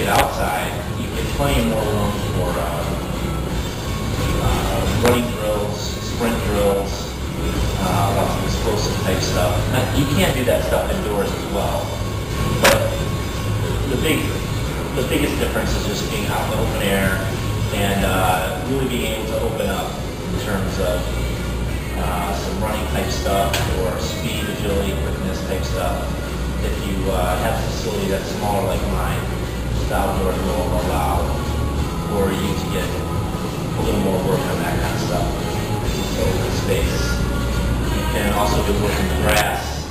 get outside, you get plenty more room for running drills, sprint drills, lots of explosive type stuff. Now, you can't do that stuff indoors as well, but the biggest difference is just being out in the open air and really being able to open up in terms of some running type stuff or speed, agility, quickness type stuff. If you have a facility that's smaller like mine, the outdoors will allow for you to get a little more work on that kind of stuff. So open space. You can also do work in the grass.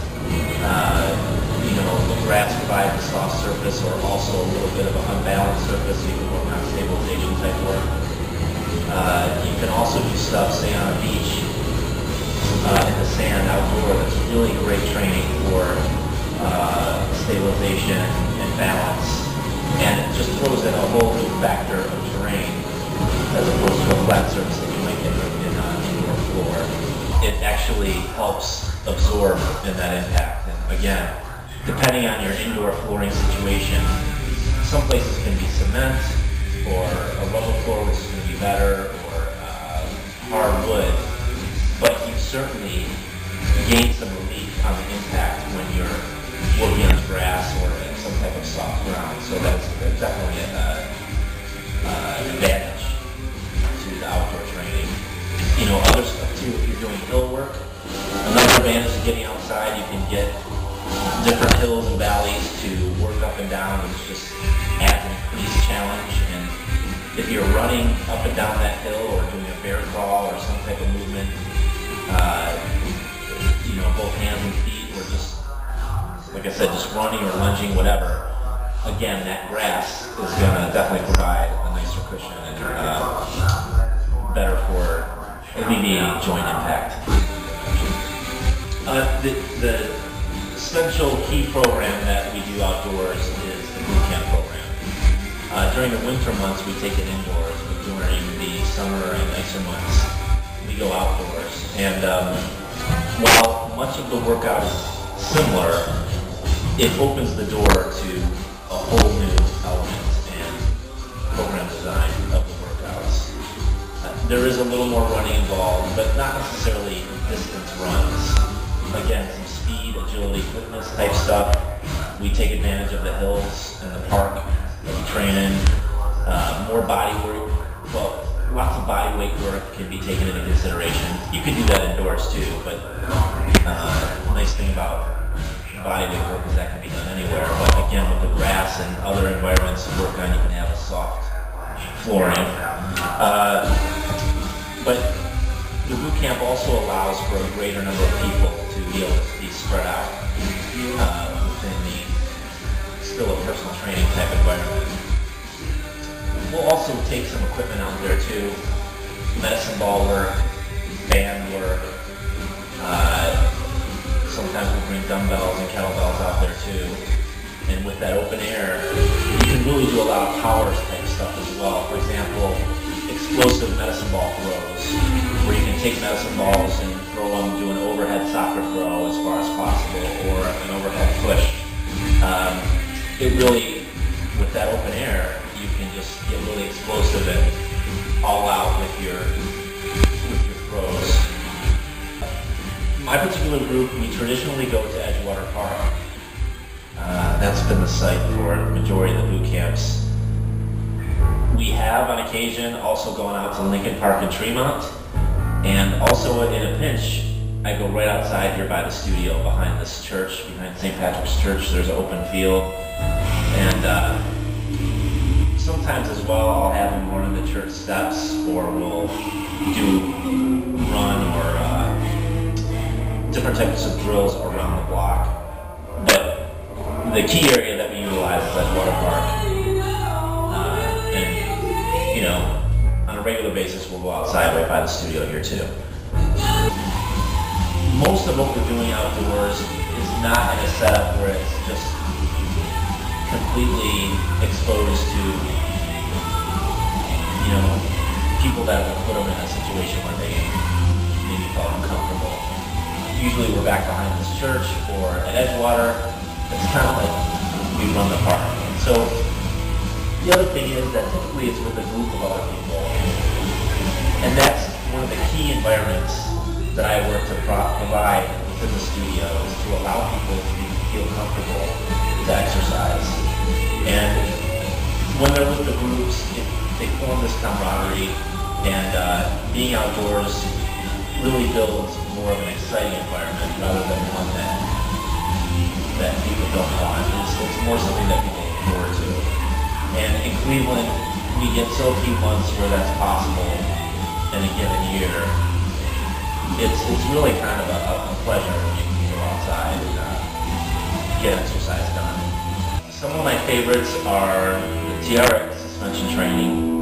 The grass provides a soft surface or also a little bit of an unbalanced surface, so you can work on stabilization type work. You can also do stuff, say on a beach, in the sand outdoor. That's really great training for stabilization and balance. And it just throws in a whole new factor of terrain as opposed to a flat surface that you might get in an indoor floor. It actually helps absorb in that impact. And again, depending on your indoor flooring situation, some places can be cement or a rubber floor, which is going to be better, or hard wood. But you certainly gain some relief on the impact when you're working on grass or in some type of soft ground. So that's definitely an advantage to the outdoor training. Other stuff too, if you're doing hill work, another advantage of getting outside, you can get different hills and valleys to work up and down, which just adds an increased challenge. And if you're running up and down that hill or doing a bear crawl or some type of movement, both hands and feet, or just, like I said, just running or lunging, whatever, again, that grass is going to definitely provide a nicer cushion and better for alleviating joint impact. The essential key program that we do outdoors is the boot camp program. During the winter months, we take it indoors, but during the summer and nicer months, we go outdoors. And while much of the workout is similar, it opens the door to a whole new element and program design of the workouts. There is a little more running involved, but not necessarily distance runs. Again, some speed, agility, quickness type stuff. We take advantage of the hills and the park that we train in. More body work. Well, lots of body weight work can be taken into consideration. You can do that indoors too, but the nice thing about body weight work is that can be done anywhere. But again, with the grass and other environments to work on, you can have a soft flooring. But the boot camp also allows for a greater number of people to be able to be spread out within the still a personal training type environment. We'll also take some equipment out there too, medicine ball work, band work. Sometimes we bring dumbbells and kettlebells out there too. And with that open air, you can really do a lot of power type stuff as well. For example, explosive medicine ball throws, where you can take medicine balls and throw them, do an overhead soccer throw as far as possible, or an overhead push. It really, with that open air, you can just get really explosive and all out with your throws. My particular group, we traditionally go to Edgewater Park. That's been the site for the majority of the boot camps. We have on occasion also gone out to Lincoln Park in Tremont, and also in a pinch, I go right outside here by the studio behind this church, behind St. Patrick's Church. There's an open field, and sometimes as well I'll have them run in the church steps, or we'll do run or different types of drills around the block. But the key area that we utilize is Edgewater Park. On a regular basis, we'll go outside right by the studio here too. Most of what we're doing outdoors is not in a setup where it's just completely exposed to, people that will put them in a situation where they maybe felt uncomfortable. Usually we're back behind this church or at Edgewater. It's kind of like we run the park. And so The other thing is that typically it's with a group of other people. And that's one of the key environments that I work to provide within the studio, is to allow people to feel comfortable to exercise. And when they're with the groups, they form this camaraderie, and being outdoors really builds more of an exciting environment rather than one that people don't want. It's more something that people look forward to. And in Cleveland, we get so few months where that's possible in a given year. It's really kind of a pleasure when you can go outside and get exercise done. Some of my favorites are the TRX suspension training.